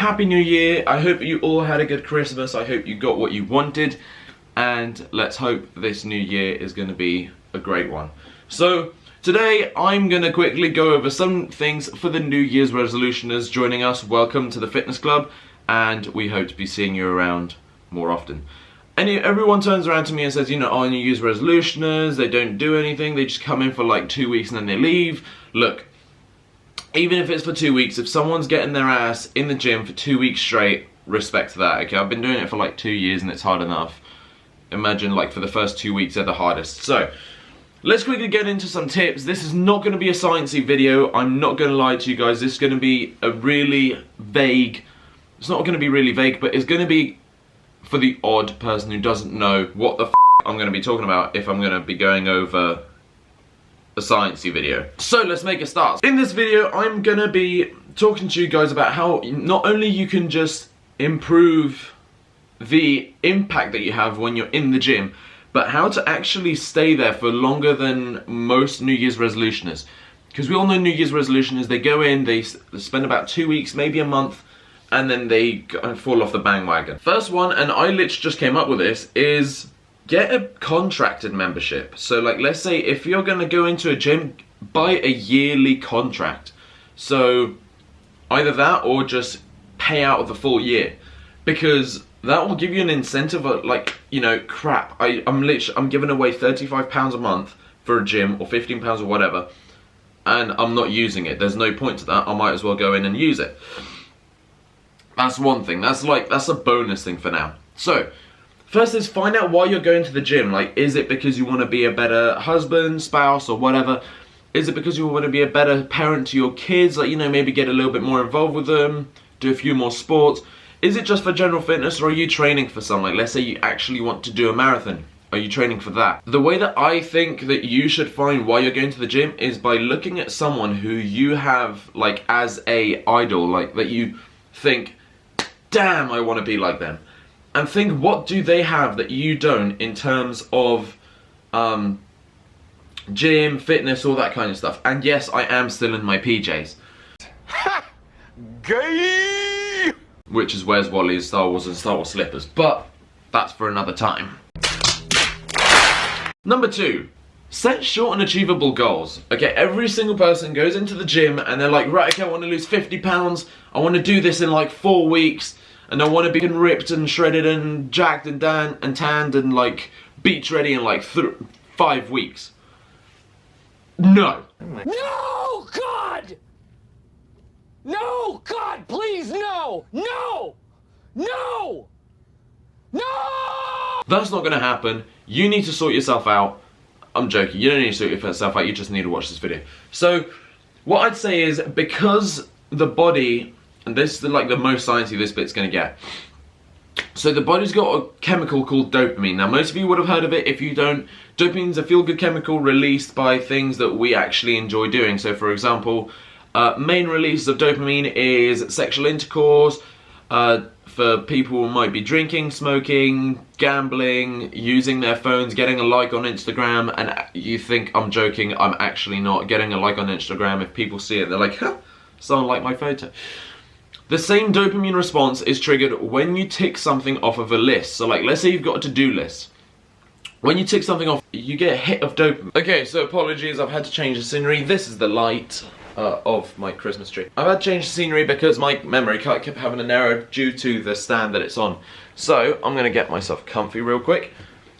Happy New Year. I hope you all had a good Christmas. I hope you got what you wanted. And let's hope this new year is going to be a great one. So today I'm going to quickly go over some things for the New Year's resolutioners joining us. Welcome to the fitness club, and we hope to be seeing you around more often. And everyone turns around to me and says, you know, oh, New Year's resolutioners, they don't do anything, they just come in for like 2 weeks and then they leave. Look, even if it's for 2 weeks, if someone's getting their ass in the gym for 2 weeks straight, respect to that, okay? I've been doing it for like 2 years and it's hard enough. Imagine like for the first 2 weeks they're the hardest. So, let's quickly get into some tips. This is not going to be a sciencey video, I'm not going to lie to you guys. This is going to be a really vague, it's not going to be really vague, but it's going to be for the odd person who doesn't know what the f I'm going to be talking about if I'm going to be going over a sciencey video. So let's make a start. In this video I'm going to be talking to you guys about how not only you can just improve the impact that you have when you're in the gym, but how to actually stay there for longer than most New Year's resolutioners. Because we all know New Year's resolutioners, they go in, they spend about 2 weeks, maybe a month, and then they fall off the bandwagon. First one, and I literally just came up with this, is get a contracted membership. So like, let's say if you're gonna go into a gym, buy a yearly contract. So either that or just pay out the full year, because that will give you an incentive of like, you know, crap, I'm giving away £35 a month for a gym, or £15 or whatever, and I'm not using it. There's no point to that. I might as well go in and use it. That's one thing. That's a bonus thing for now. So, first is find out why you're going to the gym. Like, is it because you want to be a better husband, spouse, or whatever? Is it because you want to be a better parent to your kids? Like, you know, maybe get a little bit more involved with them, do a few more sports. Is it just for general fitness, or are you training for something? Like, let's say you actually want to do a marathon. Are you training for that? The way that I think that you should find why you're going to the gym is by looking at someone who you have, like, as a idol, like, that you think, damn, I want to be like them. And think, what do they have that you don't in terms of gym, fitness, all that kind of stuff. And yes, I am still in my PJs. Ha! Gay! Which is Where's Wally's Star Wars and Star Wars slippers. But that's for another time. Number 2. Set short and achievable goals. Okay, every single person goes into the gym and they're like, right, okay, I want to lose 50 pounds. I want to do this in like 4 weeks. And I want to be ripped and shredded and jacked and tanned and like beach ready in like 5 weeks. No. No, God! No, God, please, no! No! No! No! That's not going to happen. You need to sort yourself out. I'm joking. You don't need to sort yourself out. You just need to watch this video. So, what I'd say is, because the body, and this is like the most sciencey this bit's going to get. So the body's got a chemical called dopamine. Now most of you would have heard of it. If you don't, dopamine's a feel-good chemical released by things that we actually enjoy doing. So for example, main release of dopamine is sexual intercourse, for people who might be drinking, smoking, gambling, using their phones, getting a like on Instagram, and you think I'm joking, I'm actually not. Getting a like on Instagram, if people see it, they're like, huh, someone liked my photo. The same dopamine response is triggered when you tick something off of a list. So like, let's say you've got a to-do list. When you tick something off, you get a hit of dopamine. Okay, so apologies, I've had to change the scenery. This is the light of my Christmas tree. I've had to change the scenery because my memory card kept having an error due to the stand that it's on. So, I'm gonna get myself comfy real quick.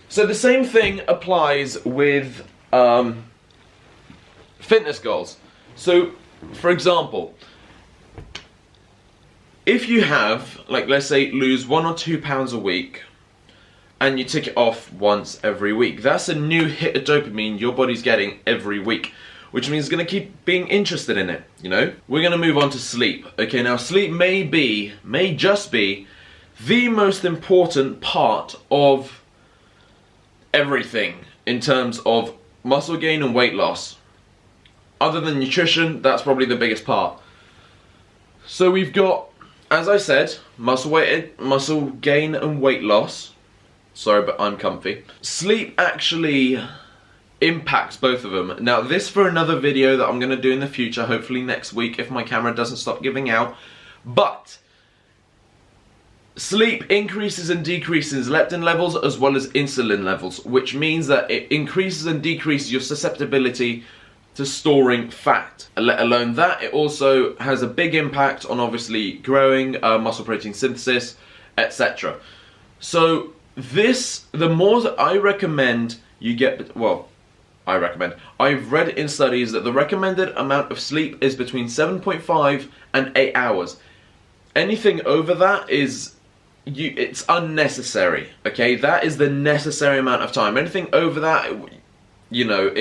So the same thing applies with fitness goals. So, for example, if you have, like, let's say, lose 1 or 2 pounds a week, and you tick it off once every week, that's a new hit of dopamine your body's getting every week, which means it's going to keep being interested in it, you know? We're going to move on to sleep. Okay, now sleep may just be, the most important part of everything in terms of muscle gain and weight loss. Other than nutrition, that's probably the biggest part. So we've got, as I said, muscle gain and weight loss. Sorry, but I'm comfy. Sleep actually impacts both of them. Now, this for another video that I'm going to do in the future, hopefully next week if my camera doesn't stop giving out. But Sleep increases and decreases leptin levels as well as insulin levels, which means that it increases and decreases your susceptibility to storing fat. Let alone that, it also has a big impact on obviously growing, muscle protein synthesis, etc. So the more that I recommend you get, well, I've read in studies that the recommended amount of sleep is between 7.5 and 8 hours. Anything over that it's unnecessary, okay? That is the necessary amount of time. Anything over that, you know,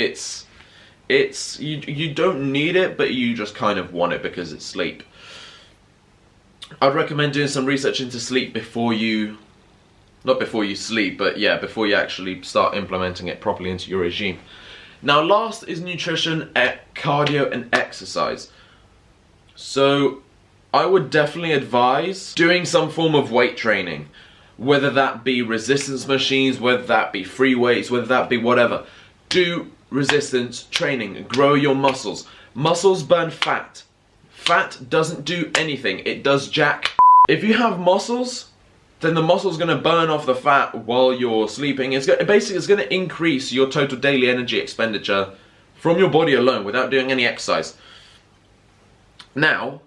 you don't need it, but you just kind of want it because it's sleep. I'd recommend doing some research into sleep not before you sleep, but yeah, before you actually start implementing it properly into your regime. Now, last is nutrition, cardio, and exercise. So I would definitely advise doing some form of weight training, whether that be resistance machines, whether that be free weights, whether that be whatever. Do resistance training, grow your muscles. Muscles burn fat. Fat doesn't do anything, it does jack. If you have muscles, then the muscle's going to burn off the fat while you're sleeping. It's going to increase your total daily energy expenditure from your body alone without doing any exercise. Now,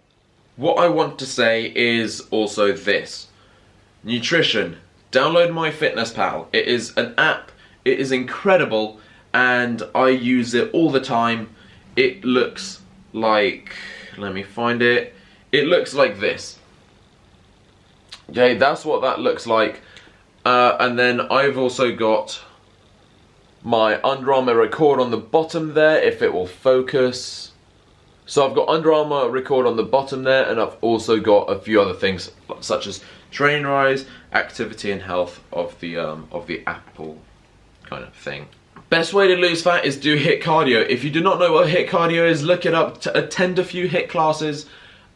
what I want to say is also this. Nutrition. Download MyFitnessPal. It is an app. It is incredible and I use it all the time. It looks like, let me find it. It looks like this. Okay, that's what that looks like. And then I've also got my Under Armour record on the bottom there, if it will focus. So I've got Under Armour record on the bottom there, and I've also got a few other things such as Train Rise, Activity and Health of the Apple kind of thing. Best way to lose fat is do HIIT cardio. If you do not know what HIIT cardio is, look it up. Attend a few HIIT classes,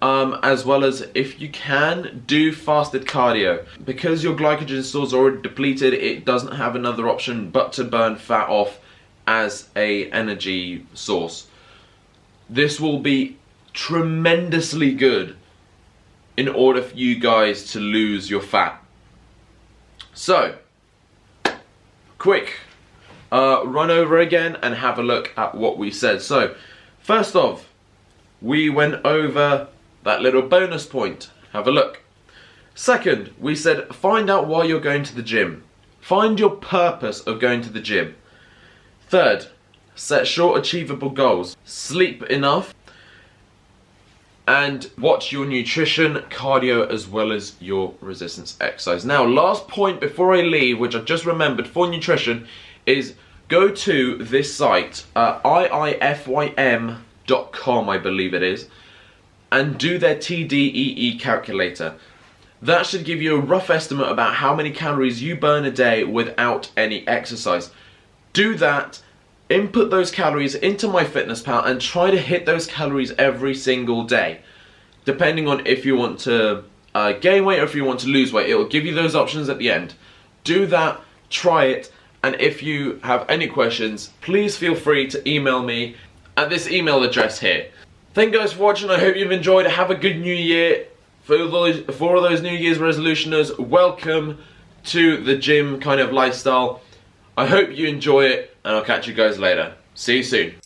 as well as, if you can, do fasted cardio. Because your glycogen stores are already depleted, it doesn't have another option but to burn fat off as a energy source. This will be tremendously good in order for you guys to lose your fat. So, quick run over again and have a look at what we said. So, first off, we went over that little bonus point. Have a look. Second, we said find out why you're going to the gym. Find your purpose of going to the gym. Third, set short, achievable goals. Sleep enough. And watch your nutrition, cardio, as well as your resistance exercise. Now, last point before I leave, which I just remembered for nutrition, is go to this site, iifym.com, I believe it is, and do their TDEE calculator. That should give you a rough estimate about how many calories you burn a day without any exercise. Do that. Input those calories into MyFitnessPal and try to hit those calories every single day. Depending on if you want to gain weight or if you want to lose weight, it will give you those options at the end. Do that, try it, and if you have any questions, please feel free to email me at this email address here. Thank you guys for watching. I hope you've enjoyed. Have a good new year. For all those New Year's resolutioners, welcome to the gym kind of lifestyle. I hope you enjoy it, and I'll catch you guys later. See you soon.